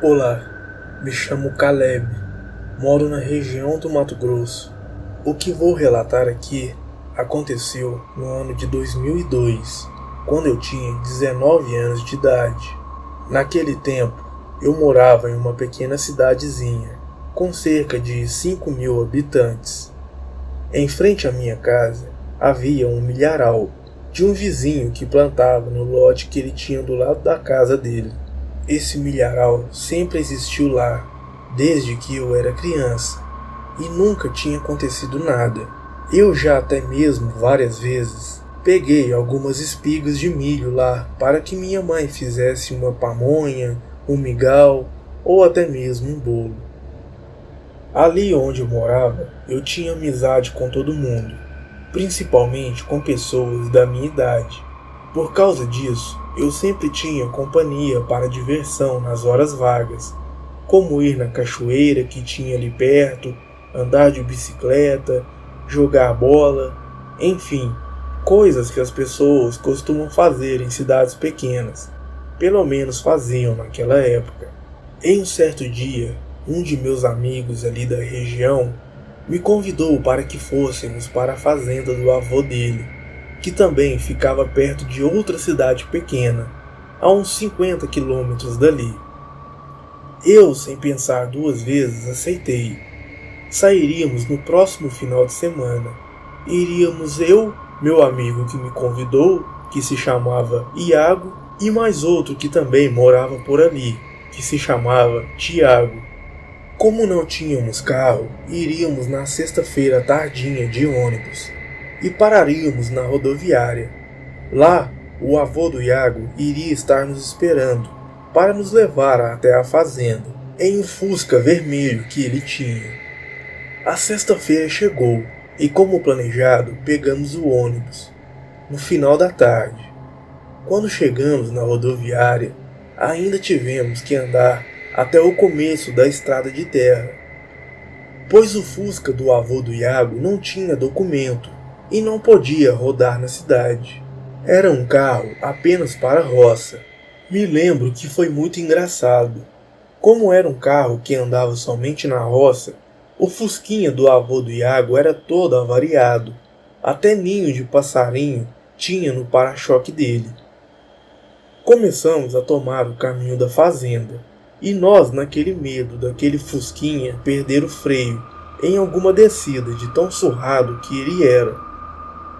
Olá, me chamo Caleb, moro na região do Mato Grosso. O que vou relatar aqui aconteceu no ano de 2002, quando eu tinha 19 anos de idade. Naquele tempo, eu morava em uma pequena cidadezinha, com cerca de 5.000 habitantes. Em frente à minha casa, havia um milharal de um vizinho que plantava no lote que ele tinha do lado da casa dele. Esse milharal sempre existiu lá, desde que eu era criança, e nunca tinha acontecido nada. Eu já até mesmo várias vezes peguei algumas espigas de milho lá para que minha mãe fizesse uma pamonha, um mingau ou até mesmo um bolo. Ali onde eu morava, eu tinha amizade com todo mundo, principalmente com pessoas da minha idade. Por causa disso, eu sempre tinha companhia para diversão nas horas vagas, como ir na cachoeira que tinha ali perto, andar de bicicleta, jogar bola, enfim, coisas que as pessoas costumam fazer em cidades pequenas, pelo menos faziam naquela época. Em um certo dia, um de meus amigos ali da região me convidou para que fôssemos para a fazenda do avô dele, que também ficava perto de outra cidade pequena, a uns 50 quilômetros dali. Eu, sem pensar duas vezes, aceitei. Sairíamos no próximo final de semana. Iríamos eu, meu amigo que me convidou, que se chamava Iago, e mais outro que também morava por ali, que se chamava Tiago. Como não tínhamos carro, iríamos na sexta-feira tardinha de ônibus e pararíamos na rodoviária. Lá, o avô do Iago iria estar nos esperando para nos levar até a fazenda, em um Fusca vermelho que ele tinha. A sexta-feira chegou e, como planejado, pegamos o ônibus no final da tarde. Quando chegamos na rodoviária, ainda tivemos que andar até o começo da estrada de terra, pois o Fusca do avô do Iago não tinha documento e não podia rodar na cidade. Era um carro apenas para roça. Me lembro que foi muito engraçado. Como era um carro que andava somente na roça, o Fusquinha do avô do Iago era todo avariado. Até ninho de passarinho tinha no para-choque dele. Começamos a tomar o caminho da fazenda, e nós naquele medo daquele Fusquinha perder o freio em alguma descida de tão surrado que ele era.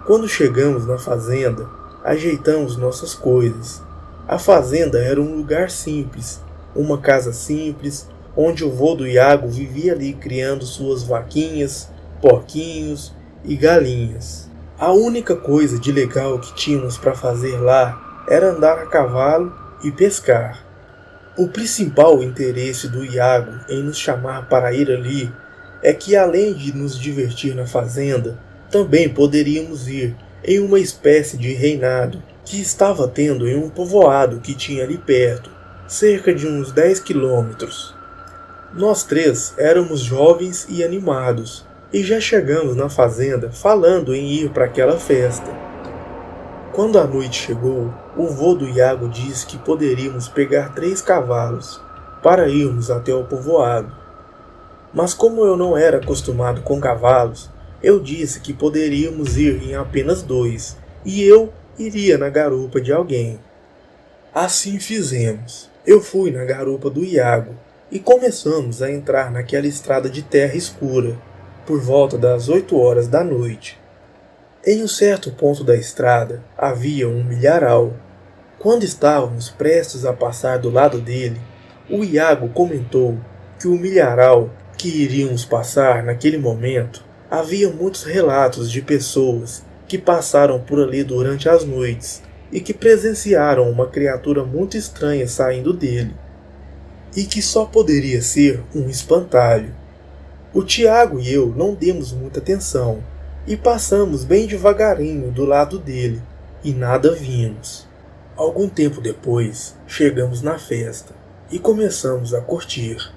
Quando chegamos na fazenda, ajeitamos nossas coisas. A fazenda era um lugar simples, uma casa simples, onde o vô do Iago vivia ali criando suas vaquinhas, porquinhos e galinhas. A única coisa de legal que tínhamos para fazer lá era andar a cavalo e pescar. O principal interesse do Iago em nos chamar para ir ali é que, além de nos divertir na fazenda, também poderíamos ir em uma espécie de reinado que estava tendo em um povoado que tinha ali perto, cerca de uns 10 quilômetros. Nós três éramos jovens e animados, e já chegamos na fazenda falando em ir para aquela festa. Quando a noite chegou, o vô do Iago disse que poderíamos pegar 3 cavalos para irmos até o povoado. Mas como eu não era acostumado com cavalos, eu disse que poderíamos ir em apenas 2, e eu iria na garupa de alguém. Assim fizemos. Eu fui na garupa do Iago e começamos a entrar naquela estrada de terra escura, por volta das 8 horas da noite. Em um certo ponto da estrada havia um milharal. Quando estávamos prestes a passar do lado dele, o Iago comentou que o milharal que iríamos passar naquele momento havia muitos relatos de pessoas que passaram por ali durante as noites e que presenciaram uma criatura muito estranha saindo dele, e que só poderia ser um espantalho. O Tiago e eu não demos muita atenção e passamos bem devagarinho do lado dele e nada vimos. Algum tempo depois, chegamos na festa e começamos a curtir.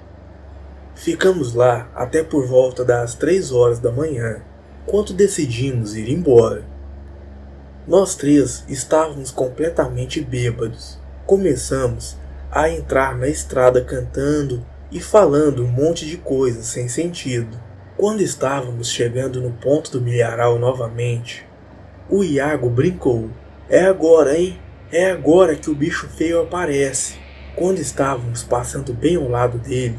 Ficamos lá até por volta das 3 horas da manhã, quando decidimos ir embora. Nós três estávamos completamente bêbados. Começamos a entrar na estrada cantando e falando um monte de coisas sem sentido. Quando estávamos chegando no ponto do milharal novamente, o Iago brincou: "É agora, hein? É agora que o bicho feio aparece." Quando estávamos passando bem ao lado dele,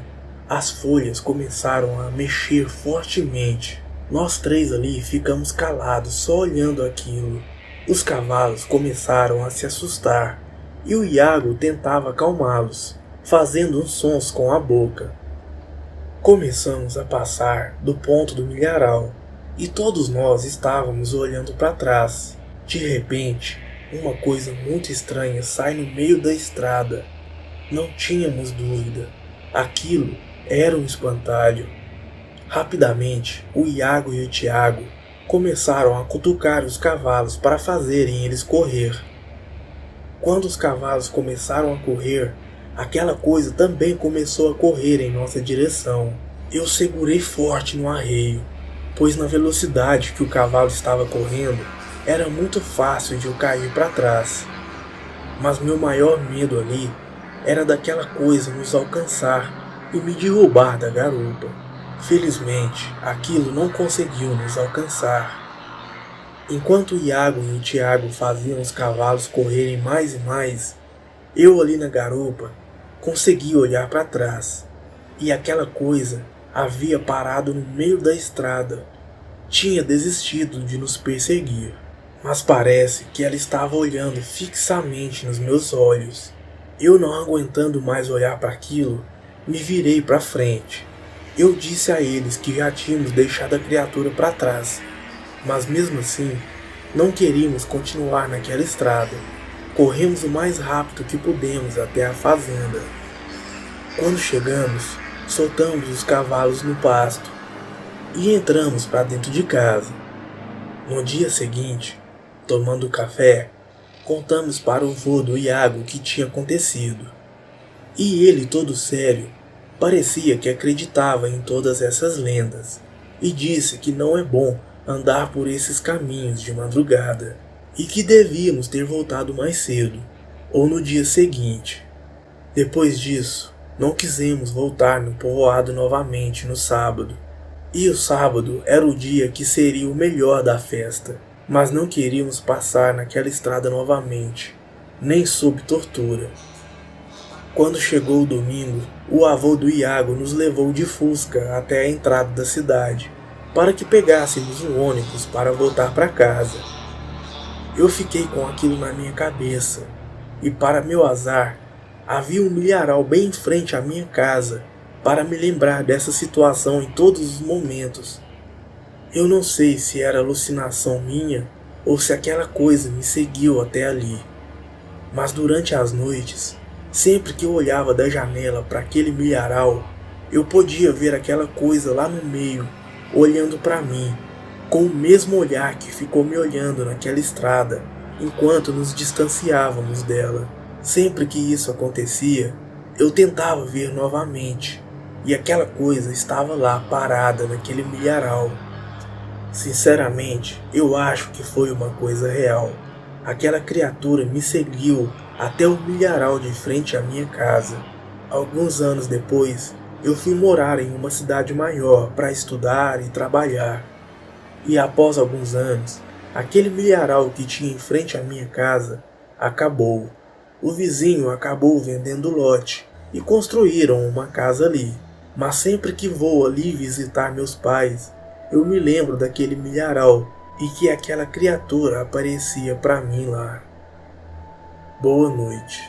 as folhas começaram a mexer fortemente. Nós três ali ficamos calados, só olhando aquilo. Os cavalos começaram a se assustar e o Iago tentava acalmá-los, fazendo uns sons com a boca. Começamos a passar do ponto do milharal e todos nós estávamos olhando para trás. De repente, uma coisa muito estranha sai no meio da estrada. Não tínhamos dúvida. Aquilo era um espantalho. Rapidamente, o Iago e o Tiago começaram a cutucar os cavalos para fazerem eles correr. Quando os cavalos começaram a correr, aquela coisa também começou a correr em nossa direção. Eu segurei forte no arreio, pois na velocidade que o cavalo estava correndo, era muito fácil de eu cair para trás. Mas meu maior medo ali era daquela coisa nos alcançar e me derrubar da garupa. Felizmente, aquilo não conseguiu nos alcançar. Enquanto o Iago e o Tiago faziam os cavalos correrem mais e mais, eu ali na garupa consegui olhar para trás, e aquela coisa havia parado no meio da estrada. Tinha desistido de nos perseguir, mas parece que ela estava olhando fixamente nos meus olhos. Eu, não aguentando mais olhar para aquilo, me virei para frente. Eu disse a eles que já tínhamos deixado a criatura para trás, mas mesmo assim, não queríamos continuar naquela estrada. Corremos o mais rápido que pudemos até a fazenda. Quando chegamos, soltamos os cavalos no pasto e entramos para dentro de casa. No dia seguinte, tomando café, contamos para o vô do Iago o que tinha acontecido. E ele, todo sério, parecia que acreditava em todas essas lendas e disse que não é bom andar por esses caminhos de madrugada e que devíamos ter voltado mais cedo ou no dia seguinte. Depois disso, não quisemos voltar no povoado novamente no sábado. E o sábado era o dia que seria o melhor da festa, mas não queríamos passar naquela estrada novamente, nem sob tortura. Quando chegou o domingo, o avô do Iago nos levou de Fusca até a entrada da cidade, para que pegássemos um ônibus para voltar para casa. Eu fiquei com aquilo na minha cabeça, e para meu azar, havia um milharal bem em frente à minha casa, para me lembrar dessa situação em todos os momentos. Eu não sei se era alucinação minha, ou se aquela coisa me seguiu até ali. Mas durante as noites, sempre que eu olhava da janela para aquele milharal, eu podia ver aquela coisa lá no meio, olhando para mim, com o mesmo olhar que ficou me olhando naquela estrada, enquanto nos distanciávamos dela. Sempre que isso acontecia, eu tentava ver novamente, e aquela coisa estava lá parada naquele milharal. Sinceramente, eu acho que foi uma coisa real. Aquela criatura me seguiu até o milharal de frente à minha casa. Alguns anos depois, eu fui morar em uma cidade maior para estudar e trabalhar. E após alguns anos, aquele milharal que tinha em frente à minha casa acabou. O vizinho acabou vendendo o lote e construíram uma casa ali. Mas sempre que vou ali visitar meus pais, eu me lembro daquele milharal e que aquela criatura aparecia para mim lá. Boa noite.